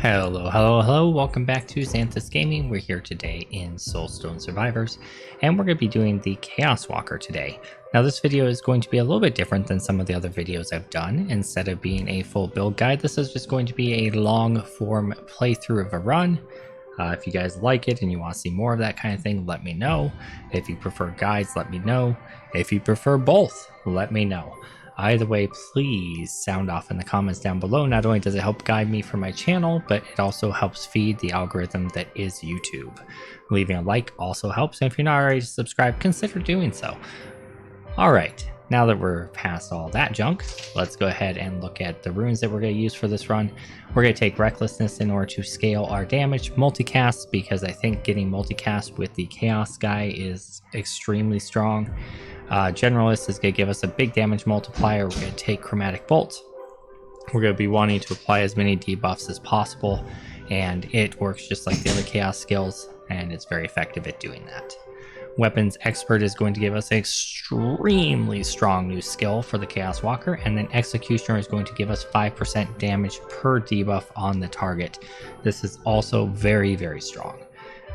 Hello, welcome back to Xanthus Gaming. We're here today in Soulstone Survivors, and we're going to be doing the Chaos Walker today. Now this video is going to be a little bit different than some of the other videos I've done. Instead of being a full build guide, this is just going to be a long form playthrough of a run. If you guys like it and you want to see more of that kind of thing, let me know. If you prefer guides, let me know. If you prefer both, let me know. Either way, please sound off in the comments down below. Not only does it help guide me for my channel, but it also helps feed the algorithm that is YouTube. Leaving a like also helps, and if you're not already subscribed, consider doing so. Alright, now that we're past all that junk, let's go ahead and look at the runes that we're going to use for this run. We're going to take Recklessness in order to scale our damage, Multicast, because I think getting Multicast with the Chaos guy is extremely strong. Generalist is going to give us a big damage multiplier. We're going to take Chromatic Bolt. We're going to be wanting to apply as many debuffs as possible, and it works just like the other Chaos skills, and it's very effective at doing that. Weapons Expert is going to give us an extremely strong new skill for the Chaos Walker, and then Executioner is going to give us 5% damage per debuff on the target. This is also very, very strong.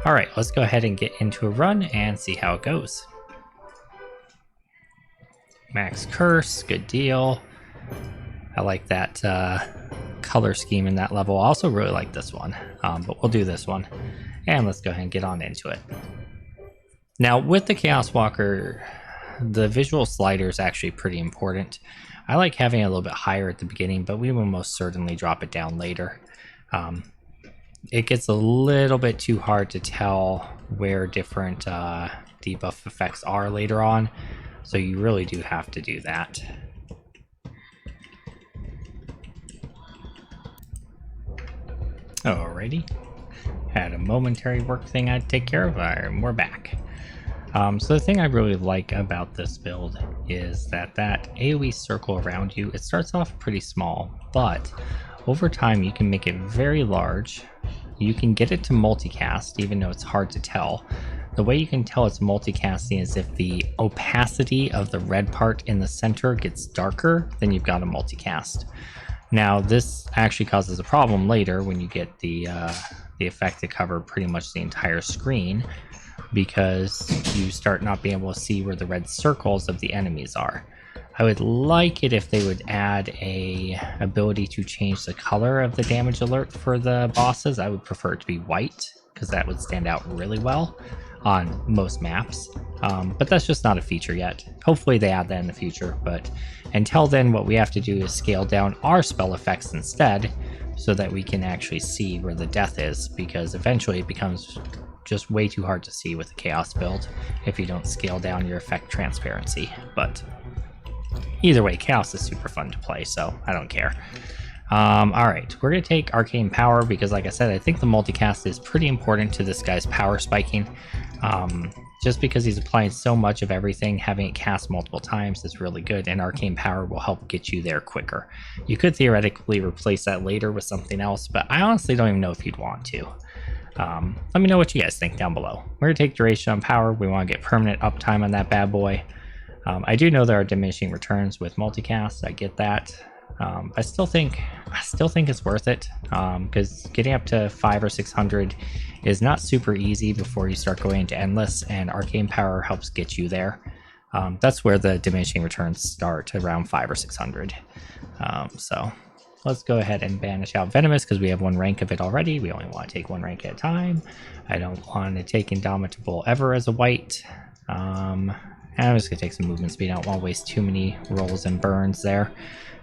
Alright, let's go ahead and get into a run and see how it goes. Max Curse, good deal. I like that color scheme in that level. I also really like this one, but we'll do this one. And let's go ahead and get on into it. Now, with the Chaos Walker, the visual slider is actually pretty important. I like having it a little bit higher at the beginning, but we will most certainly drop it down later. It gets a little bit too hard to tell where different debuff effects are later on. So you really do have to do that. Alrighty. Had a momentary work thing I had to take care of, and we're back. So the thing I really like about this build is that AoE circle around you, it starts off pretty small, but over time you can make it very large. You can get it to multicast, even though it's hard to tell. The way you can tell it's multicasting is if the opacity of the red part in the center gets darker, then you've got a multicast. Now, this actually causes a problem later when you get the effect to cover pretty much the entire screen, because you start not being able to see where the red circles of the enemies are. I would like it if they would add a ability to change the color of the damage alert for the bosses. I would prefer it to be white, because that would stand out really well on most maps, but that's just not a feature yet. Hopefully they add that in the future, but until then what we have to do is scale down our spell effects instead, so that we can actually see where the death is, because eventually it becomes just way too hard to see with the Chaos build if you don't scale down your effect transparency. But either way, Chaos is super fun to play, so I don't care. Alright, we're going to take Arcane Power because, like I said, I think the multicast is pretty important to this guy's power spiking. Just because he's applying so much of everything, having it cast multiple times is really good, and Arcane Power will help get you there quicker. You could theoretically replace that later with something else, but I honestly don't even know if you'd want to. Let me know what you guys think down below. We're going to take Duration on Power. We want to get permanent uptime on that bad boy. I do know there are diminishing returns with multicast. I get that. I still think it's worth it, because getting up to 500 or 600 is not super easy before you start going into Endless, and Arcane Power helps get you there. That's where the diminishing returns start, around 500 or 600. So let's go ahead and banish out Venomous because we have one rank of it already. We only want to take one rank at a time. I don't want to take Indomitable ever as a white. I'm just going to take some movement speed. I don't want to waste too many rolls and burns there.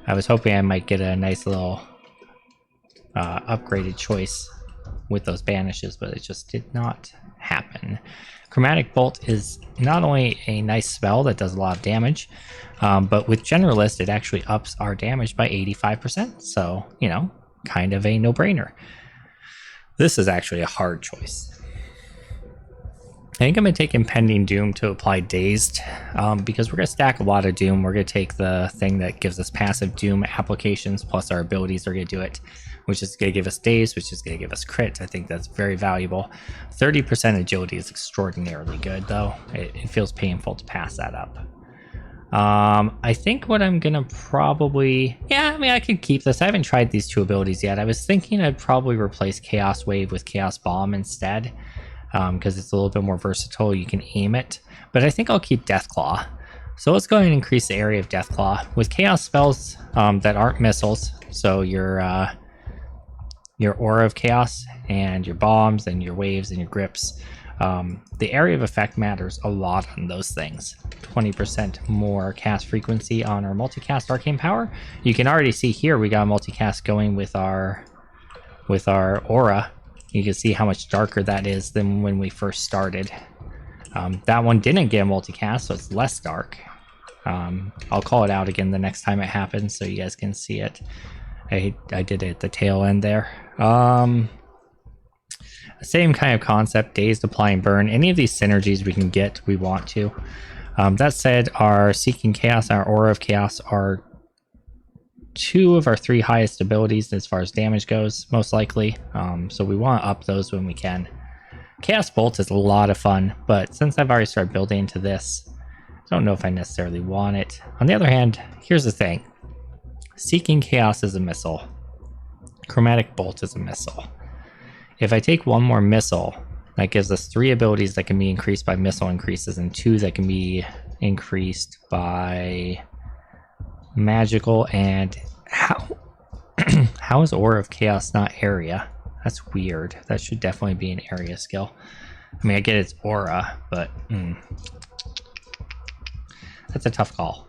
I was hoping I might get a nice little upgraded choice with those banishes, but it just did not happen. Chromatic Bolt is not only a nice spell that does a lot of damage, but with Generalist it actually ups our damage by 85%, so, you know, kind of a no-brainer. This is actually a hard choice. I think I'm going to take Impending Doom to apply Dazed, because we're going to stack a lot of Doom. We're going to take the thing that gives us passive Doom applications, plus our abilities are going to do it, which is going to give us Dazed, which is going to give us Crit. I think that's very valuable. 30% agility is extraordinarily good, though. It feels painful to pass that up. I think what I'm gonna probably... Yeah, I mean, I could keep this. I haven't tried these two abilities yet. I was thinking I'd probably replace Chaos Wave with Chaos Bomb instead, because it's a little bit more versatile. You can aim it. But I think I'll keep Deathclaw. So let's go ahead and increase the area of Deathclaw. With Chaos spells that aren't missiles, so your Aura of Chaos and your bombs and your waves and your grips, the area of effect matters a lot on those things. 20% more cast frequency on our multicast arcane power. You can already see here we got a multicast going with our aura. You can see how much darker that is than when we first started. That one didn't get a multicast, so it's less dark. I'll call it out again the next time it happens so you guys can see it. I did it at the tail end there. Same kind of concept, Dazed, Apply, and Burn. Any of these synergies we can get, we want to. That said, our Seeking Chaos and our Aura of Chaos are two of our three highest abilities as far as damage goes, most likely. So we want to up those when we can. Chaos Bolt is a lot of fun, but since I've already started building into this, I don't know if I necessarily want it. On the other hand, here's the thing. Seeking Chaos is a missile. Chromatic Bolt is a missile. If I take one more missile, that gives us 3 abilities that can be increased by missile increases and 2 that can be increased by magical. And how is Aura of Chaos not area? That's weird. That should definitely be an area skill. I mean, I get it's aura, but that's a tough call.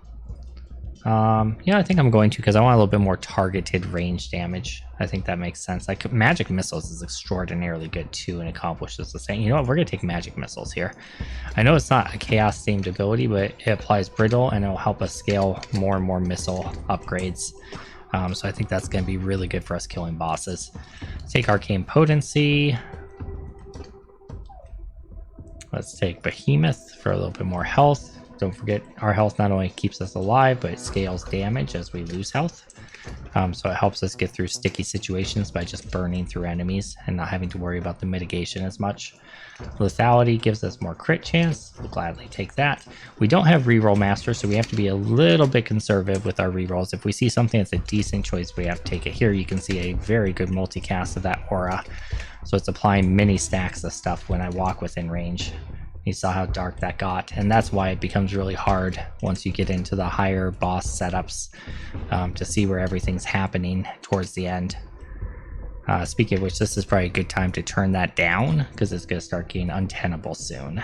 Yeah, I think I'm going to, because I want a little bit more targeted range damage. I think that makes sense. Like, magic missiles is extraordinarily good too and accomplishes the same. You know what? We're gonna take magic missiles here. I know it's not a chaos themed ability, but it applies brittle and it'll help us scale more and more missile upgrades. So I think that's going to be really good for us killing bosses. Take Arcane Potency. Let's take Behemoth for a little bit more health. Don't forget, our health not only keeps us alive, but it scales damage as we lose health. So it helps us get through sticky situations by just burning through enemies and not having to worry about the mitigation as much. Lethality gives us more crit chance. We'll gladly take that. We don't have reroll master, so we have to be a little bit conservative with our rerolls. If we see something that's a decent choice, we have to take it. Here you can see a very good multicast of that aura. So it's applying mini stacks of stuff when I walk within range. You saw how dark that got, and that's why it becomes really hard once you get into the higher boss setups to see where everything's happening towards the end. Speaking of which, this is probably a good time to turn that down because it's going to start getting untenable soon.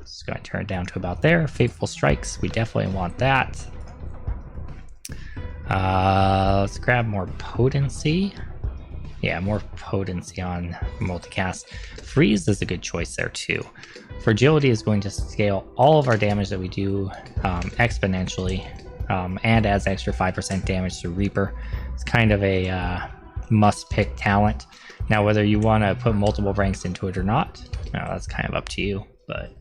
Just going to turn it down to about there. Fateful Strikes, we definitely want that. Let's grab more potency. Yeah, more potency on multicast. Freeze is a good choice there too. Fragility is going to scale all of our damage that we do exponentially and adds extra 5% damage to Reaper. It's kind of a must-pick talent. Now, whether you want to put multiple ranks into it or not, that's kind of up to you. But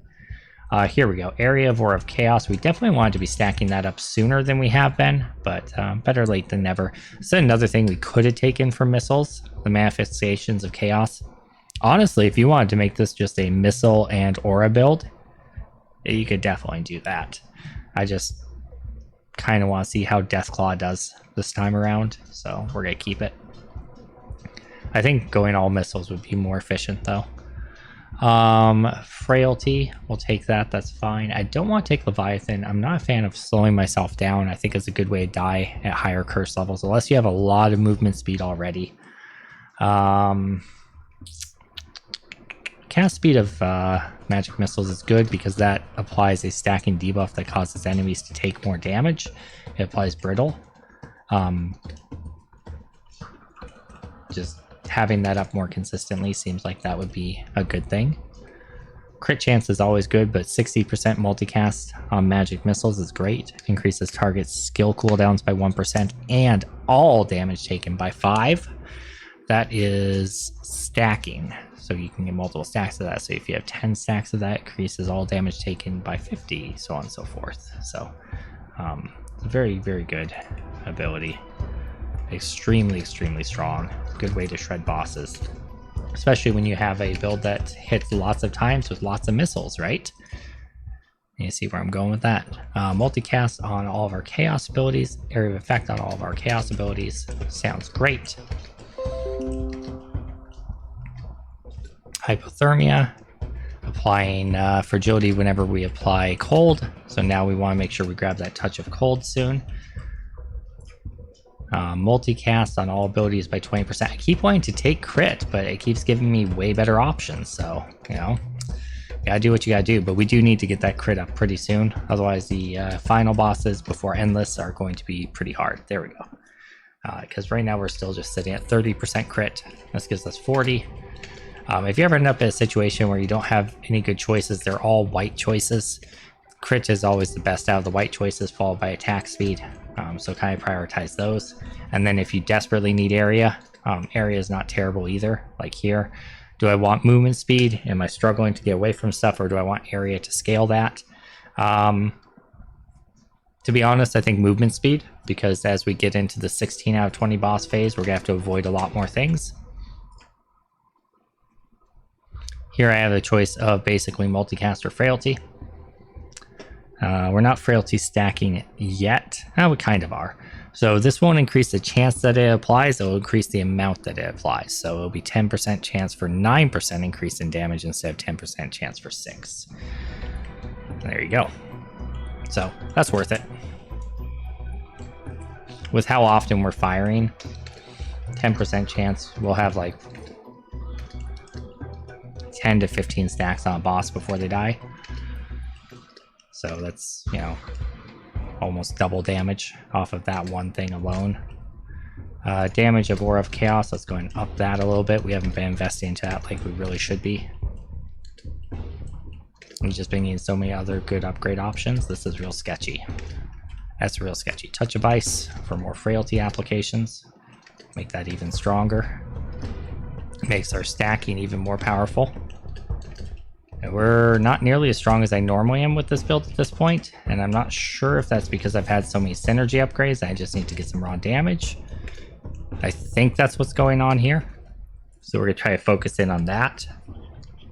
here we go. Area of Aura of Chaos. We definitely wanted to be stacking that up sooner than we have been, but better late than never. So another thing we could have taken from missiles, the Manifestations of Chaos. Honestly, if you wanted to make this just a missile and aura build, you could definitely do that. I just kind of want to see how Deathclaw does this time around, so we're going to keep it. I think going all missiles would be more efficient though. Frailty, we'll take that, that's fine. I don't want to take Leviathan. I'm not a fan of slowing myself down. I think it's a good way to die at higher curse levels, unless you have a lot of movement speed already. Cast speed of magic missiles is good because that applies a stacking debuff that causes enemies to take more damage. It applies brittle. Just having that up more consistently seems like that would be a good thing. Crit chance is always good, but 60% multicast on magic missiles is great. Increases target's skill cooldowns by 1% and all damage taken by 5. That is stacking, so you can get multiple stacks of that. So if you have 10 stacks of that, it increases all damage taken by 50, so on and so forth. So very, very good ability. Extremely, extremely strong. Good way to shred bosses, especially when you have a build that hits lots of times with lots of missiles, right? You see where I'm going with that. Multicast on all of our chaos abilities. Area of effect on all of our chaos abilities. Sounds great. Hypothermia. Applying fragility whenever we apply cold. So now we want to make sure we grab that touch of cold soon. Multicast on all abilities by 20%. I keep wanting to take crit, but it keeps giving me way better options. So, you know, gotta do what you gotta do. But we do need to get that crit up pretty soon. Otherwise, the final bosses before Endless are going to be pretty hard. There we go. Because right now we're still just sitting at 30% crit. This gives us 40. If you ever end up in a situation where you don't have any good choices, they're all white choices. Crit is always the best out of the white choices, followed by attack speed. So kind of prioritize those. And then if you desperately need area, area is not terrible either. Like here, do I want movement speed? Am I struggling to get away from stuff, or do I want area to scale that? To be honest, I think movement speed, because as we get into the 16 out of 20 boss phase, we're gonna have to avoid a lot more things. Here I have the choice of basically multicast or frailty. We're not frailty stacking yet. We kind of are. So this won't increase the chance that it applies, it will increase the amount that it applies. So it'll be 10% chance for 9% increase in damage instead of 10% chance for 6. There you go. So that's worth it. With how often we're firing, 10% chance we'll have like 10 to 15 stacks on a boss before they die. So that's, you know, almost double damage off of that one thing alone. Damage of Aura of Chaos, let's go and up that a little bit. We haven't been investing into that like we really should be. We've just been getting so many other good upgrade options. This is real sketchy. That's real sketchy. Touch of Ice for more frailty applications. Make that even stronger. Makes our stacking even more powerful. And we're not nearly as strong as I normally am with this build at this point, and I'm not sure if that's because I've had so many synergy upgrades. I just need to get some raw damage. I think that's what's going on here. So we're gonna try to focus in on that.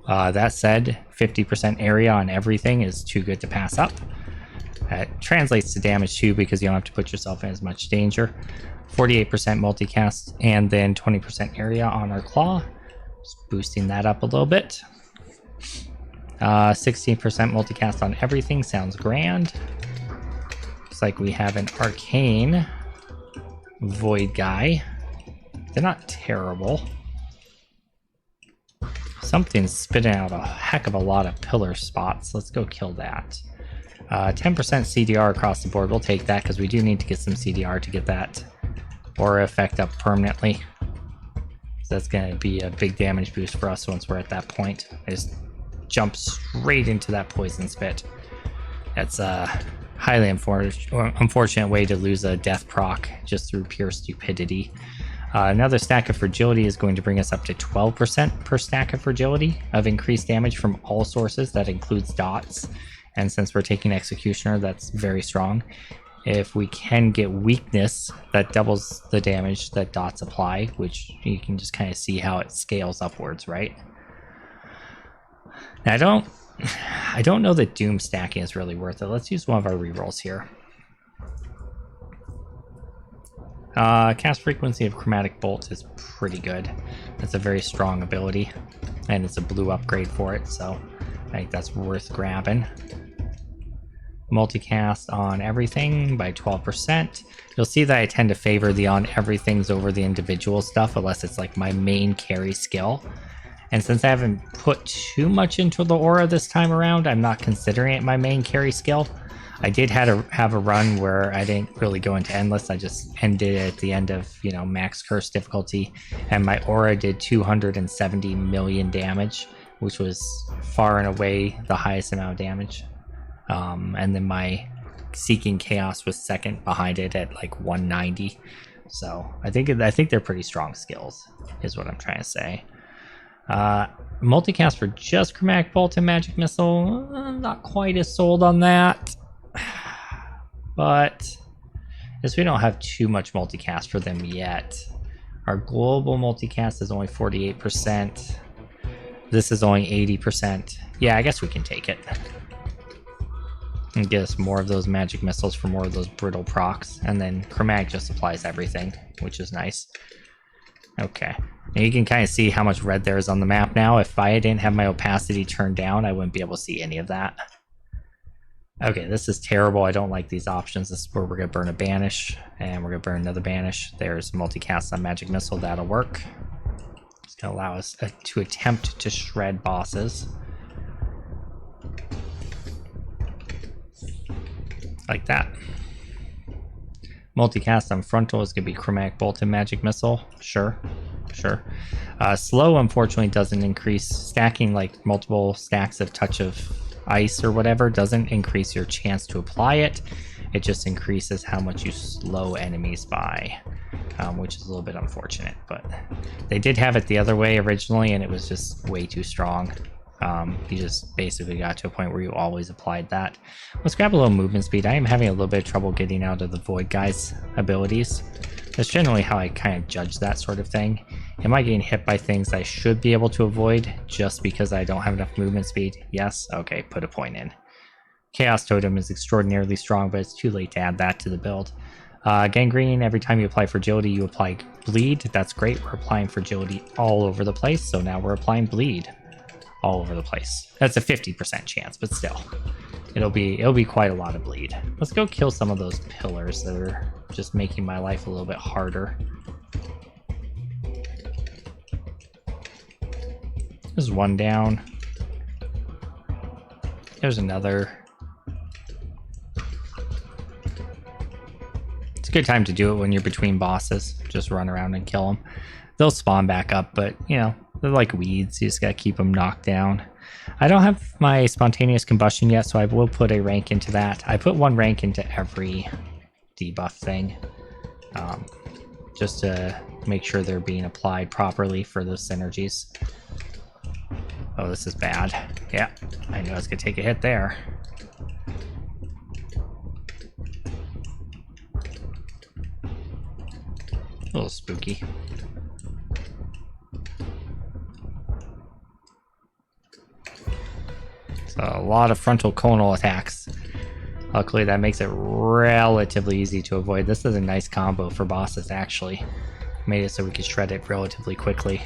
That said, 50% area on everything is too good to pass up. That translates to damage too, because you don't have to put yourself in as much danger. 48% multicast, and then 20% area on our claw. Just boosting that up a little bit. 16% multicast on everything sounds grand. Looks like we have an arcane void guy. They're not terrible. Something's spitting out a heck of a lot of pillar spots. Let's go kill that. 10% CDR across the board. We'll take that because we do need to get some CDR to get that aura effect up permanently. So that's going to be a big damage boost for us once we're at that point. I just jump straight into that poison spit. That's a highly unfortunate way to lose a death proc just through pure stupidity. Another stack of fragility is going to bring us up to 12% per stack of fragility of increased damage from all sources. That includes dots. And since we're taking Executioner, that's very strong. If we can get weakness, that doubles the damage that dots apply, which you can just kind of see how it scales upwards, right? Now, I don't know that Doom stacking is really worth it. Let's use one of our rerolls here. Cast frequency of Chromatic Bolt is pretty good. That's a very strong ability, and it's a blue upgrade for it, so I think that's worth grabbing. Multicast on everything by 12%. You'll see that I tend to favor the on everythings over the individual stuff, unless it's like my main carry skill. And since I haven't put too much into the aura this time around, I'm not considering it my main carry skill. I did have a run where I didn't really go into Endless. I just ended it at the end of, you know, max curse difficulty, and my aura did 270 million damage, which was far and away the highest amount of damage. And then my Seeking Chaos was second behind it at like 190. So I think they're pretty strong skills, is what I'm trying to say. Multicast for just Chromatic Bolt and Magic Missile, I'm not quite as sold on that. But as we don't have too much multicast for them yet. Our global multicast is only 48%. This is only 80%. Yeah, I guess we can take it. and get us more of those magic missiles for more of those brittle procs. And then Chromatic just applies everything, which is nice. Okay. And you can kind of see how much red there is on the map now. If I didn't have my opacity turned down, I wouldn't be able to see any of that. Okay, this is terrible. I don't like these options. This is where we're going to burn a Banish, and we're going to burn another Banish. There's multicast on Magic Missile. That'll work. It's going to allow us to attempt to shred bosses. Like that. Multicast on Frontal is going to be Chromatic Bolt and Magic Missile. Sure. Slow, unfortunately, doesn't increase. Stacking like multiple stacks of Touch of Ice or whatever doesn't increase your chance to apply it. It just increases how much you slow enemies by, which is a little bit unfortunate. But they did have it the other way originally, and it was just way too strong. You just basically got to a point where you always applied that. Let's grab a little movement speed. I am having a little bit of trouble getting out of the Void Guy's abilities. That's generally how I kind of judge that sort of thing. Am I getting hit by things I should be able to avoid just because I don't have enough movement speed? Yes? Okay, put a point in. Chaos Totem is extraordinarily strong, but it's too late to add that to the build. Gangrene, every time you apply Fragility, you apply Bleed. That's great. We're applying Fragility all over the place, so now we're applying Bleed all over the place. That's a 50% chance, but still. It'll be quite a lot of bleed. Let's go kill some of those pillars that are just making my life a little bit harder. There's one down. There's another. It's a good time to do it when you're between bosses. Just run around and kill them. They'll spawn back up, but you know, they're like weeds. You just gotta keep them knocked down. I don't have my spontaneous combustion yet, so I will put a rank into that. I put one rank into every debuff thing, just to make sure they're being applied properly for those synergies. Oh, this is bad. Yeah, I knew I was gonna take a hit there. A little spooky. So a lot of frontal conal attacks. Luckily, that makes it relatively easy to avoid. This is a nice combo for bosses, actually. Made it so we could shred it relatively quickly.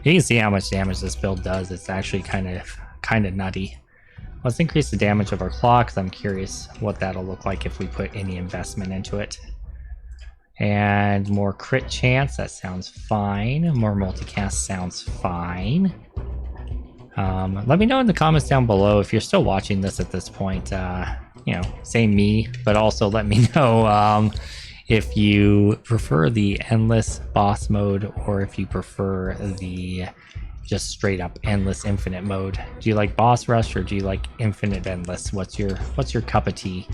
You can see how much damage this build does. It's actually kind of nutty. Let's increase the damage of our claw, because I'm curious what that'll look like if we put any investment into it. And more crit chance, that sounds fine. More multicast sounds fine. Let me know in the comments down below if you're still watching this at this point. You know, say me, but also let me know if you prefer the endless boss mode or if you prefer the just straight up endless infinite mode. Do you like boss rush or do you like infinite endless? What's your cup of tea?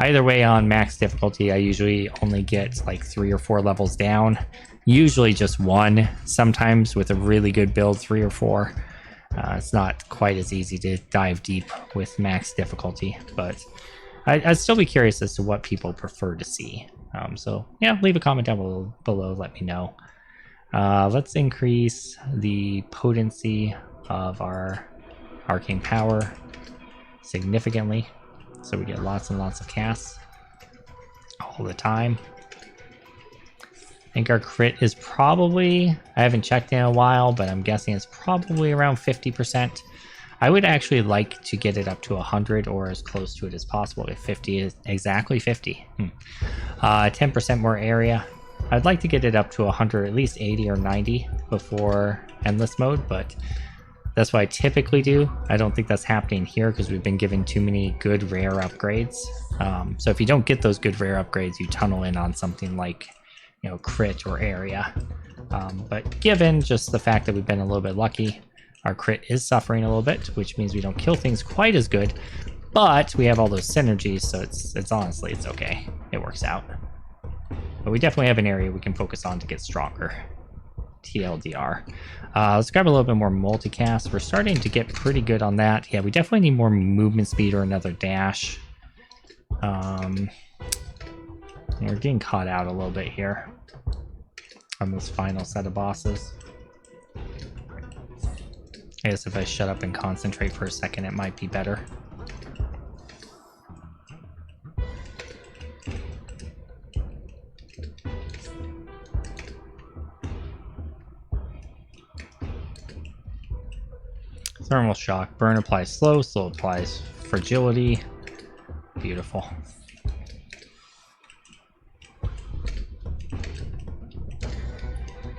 Either way, on max difficulty, I usually only get like 3 or 4 levels down. Usually just 1. Sometimes with a really good build, 3 or 4. It's not quite as easy to dive deep with max difficulty, but I'd still be curious as to what people prefer to see. So yeah, leave a comment down below, let me know. Let's increase the potency of our arcane power significantly, so we get lots and lots of casts all the time. I think our crit is probably, I haven't checked in a while, but I'm guessing it's probably around 50%. I would actually like to get it up to 100 or as close to it as possible. If 50 is exactly 50. 10% more area. I'd like to get it up to 100, at least 80 or 90 before endless mode, but that's what I typically do. I don't think that's happening here because we've been given too many good rare upgrades. So if you don't get those good rare upgrades, you tunnel in on something like, you know, crit or area. But given just the fact that we've been a little bit lucky, our crit is suffering a little bit, which means we don't kill things quite as good, but we have all those synergies, so it's honestly, it's okay. It works out. But we definitely have an area we can focus on to get stronger. TLDR. Let's grab a little bit more multicast. We're starting to get pretty good on that. Yeah, we definitely need more movement speed or another dash. We're getting caught out a little bit here on this final set of bosses. I guess if I shut up and concentrate for a second, it might be better. Thermal shock. Burn applies slow. Slow applies fragility. Beautiful.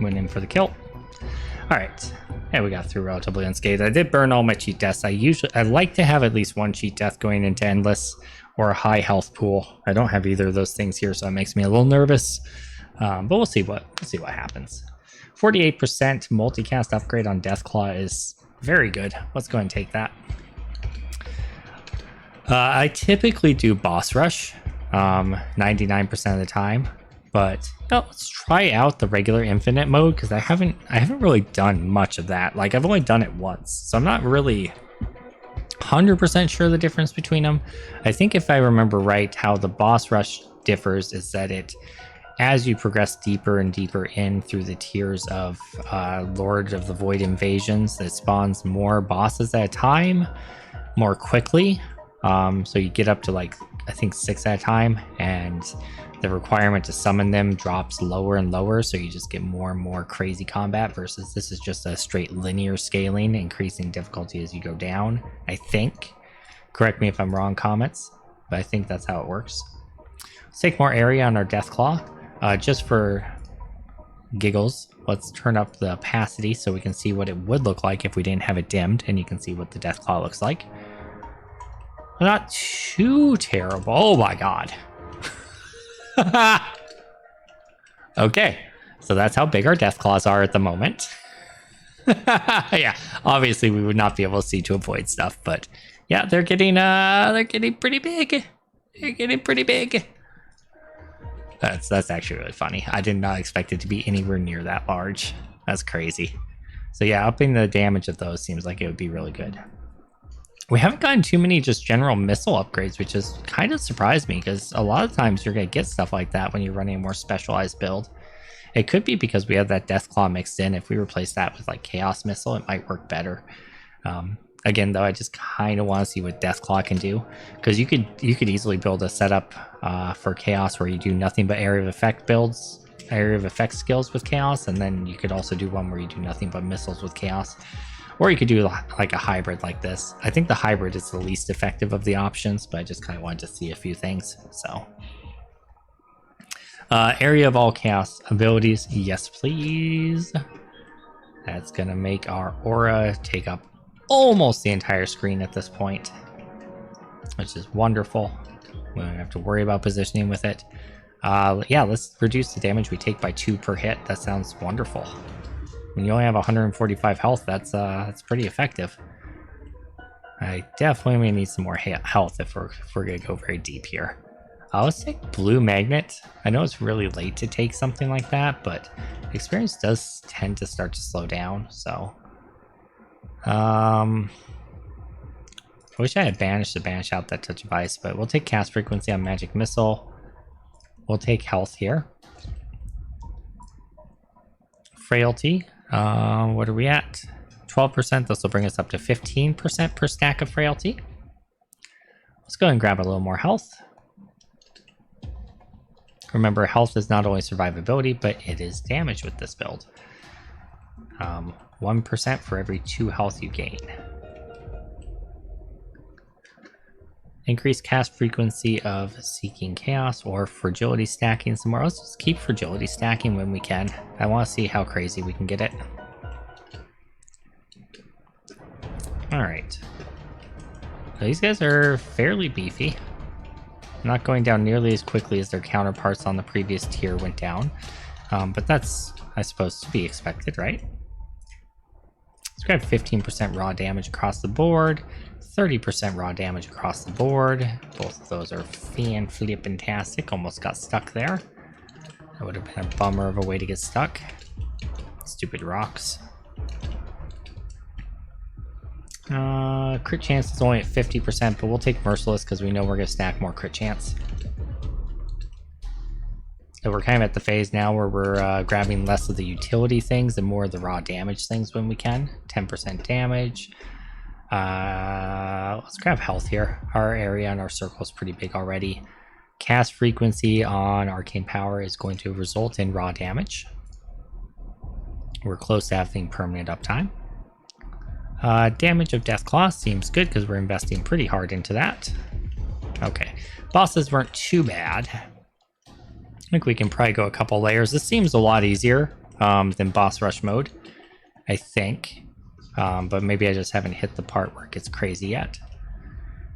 Went in for the kill. Alright. And we got through relatively unscathed. I did burn all my cheat deaths. I like to have at least one cheat death going into Endless or a high health pool. I don't have either of those things here, so it makes me a little nervous. But we'll see what happens. 48% multicast upgrade on Deathclaw is very good. Let's go ahead and take that. I typically do boss rush 99% of the time, but let's try out the regular infinite mode because I haven't really done much of that. Like, I've only done it once, so I'm not really 100% sure the difference between them. I think if I remember right, how the boss rush differs is that as you progress deeper and deeper in through the tiers of Lord of the Void invasions, it spawns more bosses at a time more quickly. So you get up to like, I think 6 at a time, and the requirement to summon them drops lower and lower, so you just get more and more crazy combat, versus this is just a straight linear scaling, increasing difficulty as you go down, I think. Correct me if I'm wrong, comments, but I think that's how it works. Let's take more area on our Deathclaw. Just for giggles, let's turn up the opacity so we can see what it would look like if we didn't have it dimmed, and you can see what the Deathclaw looks like. Not too terrible. Oh my god. Okay, so that's how big our Deathclaws are at the moment. Yeah, obviously we would not be able to see to avoid stuff, but yeah, they're getting pretty big. They're getting pretty big. That's actually really funny. I did not expect it to be anywhere near that large. That's crazy. So yeah, upping the damage of those seems like it would be really good. We haven't gotten too many just general missile upgrades, which has kind of surprised me, because a lot of times you're going to get stuff like that when you're running a more specialized build. It could be because we have that Deathclaw mixed in. If we replace that with like Chaos Missile, it might work better. Again, though, I just kind of want to see what Deathclaw can do, because you could easily build a setup for Chaos where you do nothing but area of effect skills with Chaos, and then you could also do one where you do nothing but missiles with Chaos. Or you could do like a hybrid like this. I think the hybrid is the least effective of the options, but I just kind of wanted to see a few things. So, area of all chaos abilities, yes please. That's gonna make our aura take up almost the entire screen at this point, which is wonderful. We don't have to worry about positioning with it. Yeah, let's reduce the damage we take by 2 per hit. That sounds wonderful. When you only have 145 health, that's pretty effective. I definitely need some more health if we're gonna go very deep here. Let's take Blue Magnet. I know it's really late to take something like that, but experience does tend to start to slow down. So, I wish I had banished to banish out that Touch of Ice, but we'll take cast frequency on Magic Missile. We'll take health here. Frailty. What are we at? 12%. This will bring us up to 15% per stack of frailty. Let's go and grab a little more health. Remember, health is not only survivability, but it is damage with this build. 1% for every 2 health you gain. Increase cast frequency of Seeking Chaos or Fragility stacking somewhere. Let's just keep Fragility stacking when we can. I want to see how crazy we can get it. Alright. These guys are fairly beefy. Not going down nearly as quickly as their counterparts on the previous tier went down. But that's, I suppose, to be expected, right? Let's grab 15% raw damage across the board. 30% raw damage across the board. Both of those are fan-flippin-tastic. Almost got stuck there. That would have been a bummer of a way to get stuck. Stupid rocks. Crit chance is only at 50%, but we'll take Merciless because we know we're going to stack more crit chance. So we're kind of at the phase now where we're grabbing less of the utility things and more of the raw damage things when we can. 10% damage. Let's grab health here. Our area and our circle is pretty big already. Cast frequency on Arcane Power is going to result in raw damage. We're close to having permanent uptime. Damage of Deathclaw seems good because we're investing pretty hard into that. Okay, bosses weren't too bad. I think we can probably go a couple layers. This seems a lot easier than boss rush mode, I think. But maybe I just haven't hit the part where it gets crazy yet.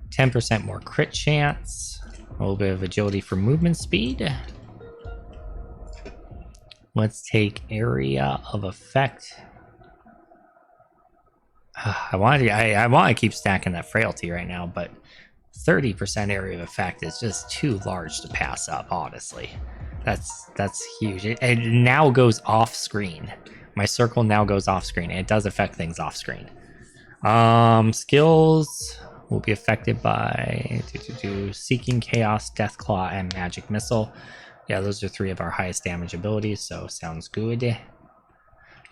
10% more crit chance. A little bit of agility for movement speed. Let's take area of effect. I want to keep stacking that frailty right now, but 30% area of effect is just too large to pass up, honestly. That's huge. It now goes off screen. My circle now goes off screen, and it does affect things off screen. Skills will be affected by Seeking Chaos, Deathclaw, and Magic Missile. Yeah, those are 3 of our highest damage abilities, so sounds good. Yeah,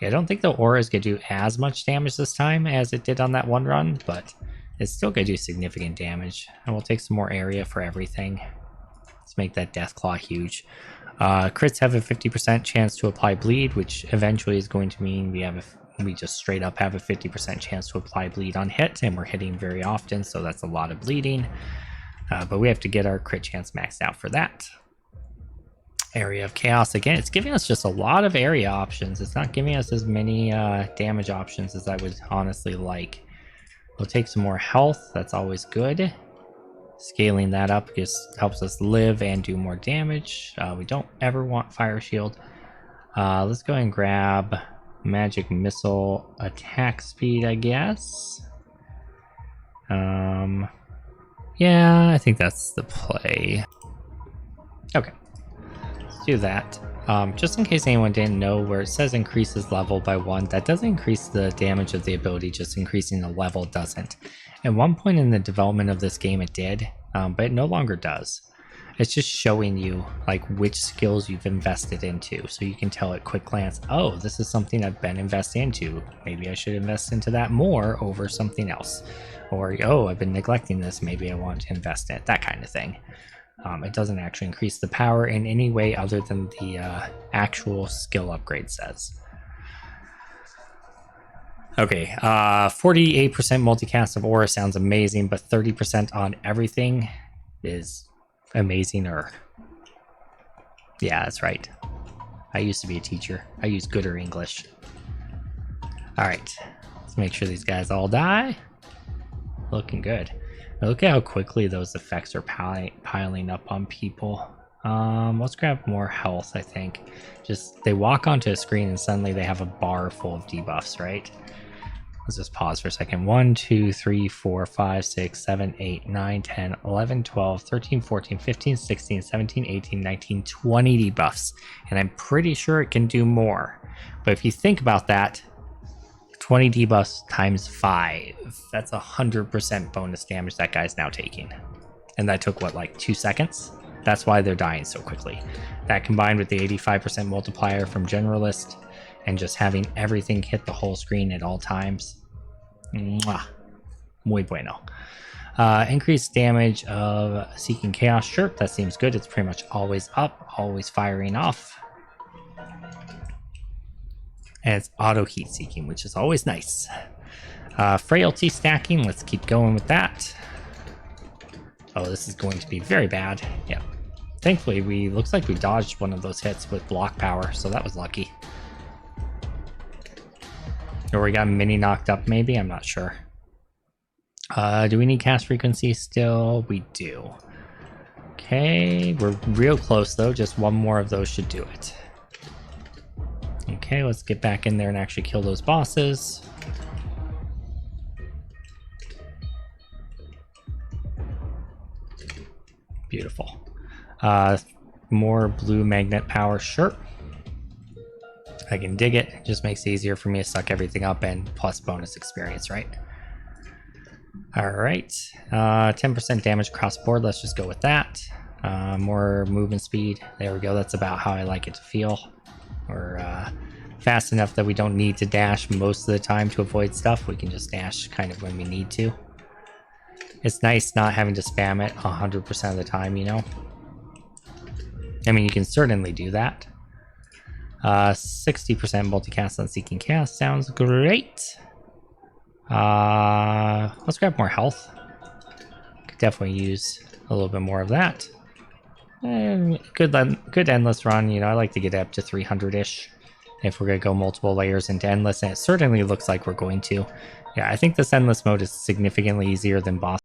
I don't think the aura is going to do as much damage this time as it did on that one run, but it's still going to do significant damage. And we'll take some more area for everything. Let's make that Deathclaw huge. Crits have a 50% chance to apply bleed, which eventually is going to mean we just straight up have a 50% chance to apply bleed on hit, and we're hitting very often, so that's a lot of bleeding. But we have to get our crit chance maxed out for that. Area of Chaos, again, it's giving us just a lot of area options. It's not giving us as many damage options as I would honestly like. We'll take some more health, that's always good. Scaling that up just helps us live and do more damage. We don't ever want Fire Shield. Let's go ahead and grab Magic Missile attack speed, I guess. Yeah, I think that's the play. Okay, let's do that. Just in case anyone didn't know, where it says increases level by 1, that doesn't increase the damage of the ability, just increasing the level doesn't. At one point in the development of this game it did, but it no longer does. It's just showing you like which skills you've invested into, so you can tell at quick glance, oh, this is something I've been investing into. Maybe I should invest into that more over something else. Or, oh, I've been neglecting this, maybe I want to invest in it, that kind of thing. It doesn't actually increase the power in any way other than the actual skill upgrade says. Okay, 48% multicast of aura sounds amazing, but 30% on everything is amazinger. Yeah, that's right. I used to be a teacher. I use gooder English. Alright, let's make sure these guys all die. Looking good. Look at how quickly those effects are piling up on people. Let's grab more health, I think. Just, they walk onto a screen and suddenly they have a bar full of debuffs, right? Let's just pause for a second. 1, 2, 3, 4, 5, 6, 7, 8, 9, 10, 11, 12, 13, 14, 15, 16, 17, 18, 19, 20 debuffs. And I'm pretty sure it can do more. But if you think about that, 20 debuffs times 5. That's 100% bonus damage that guy's now taking. And that took, what, like 2 seconds? That's why they're dying so quickly. That combined with the 85% multiplier from Generalist, and just having everything hit the whole screen at all times. Mwah. Muy bueno. Increased damage of Seeking Chaos. Sure, that seems good. It's pretty much always up, always firing off. And it's auto heat seeking, which is always nice. Frailty stacking, let's keep going with that. Oh, this is going to be very bad. Yeah. Thankfully, looks like we dodged one of those hits with block power, so that was lucky. Or we got mini knocked up, maybe? I'm not sure. Do we need cast frequency still? We do. Okay, we're real close though. Just one more of those should do it. Okay, let's get back in there and actually kill those bosses. Beautiful. More blue magnet power, sure. I can dig it. It just makes it easier for me to suck everything up, and plus bonus experience, right? Alright. 10% damage across the board. Let's just go with that. More movement speed. There we go. That's about how I like it to feel. We're fast enough that we don't need to dash most of the time to avoid stuff. We can just dash kind of when we need to. It's nice not having to spam it 100% of the time, you know? I mean, you can certainly do that. 60% multicast on Seeking Chaos sounds great. Let's grab more health. Could definitely use a little bit more of that. And good endless run. You know, I like to get up to 300-ish if we're going to go multiple layers into endless, and it certainly looks like we're going to. Yeah, I think this endless mode is significantly easier than boss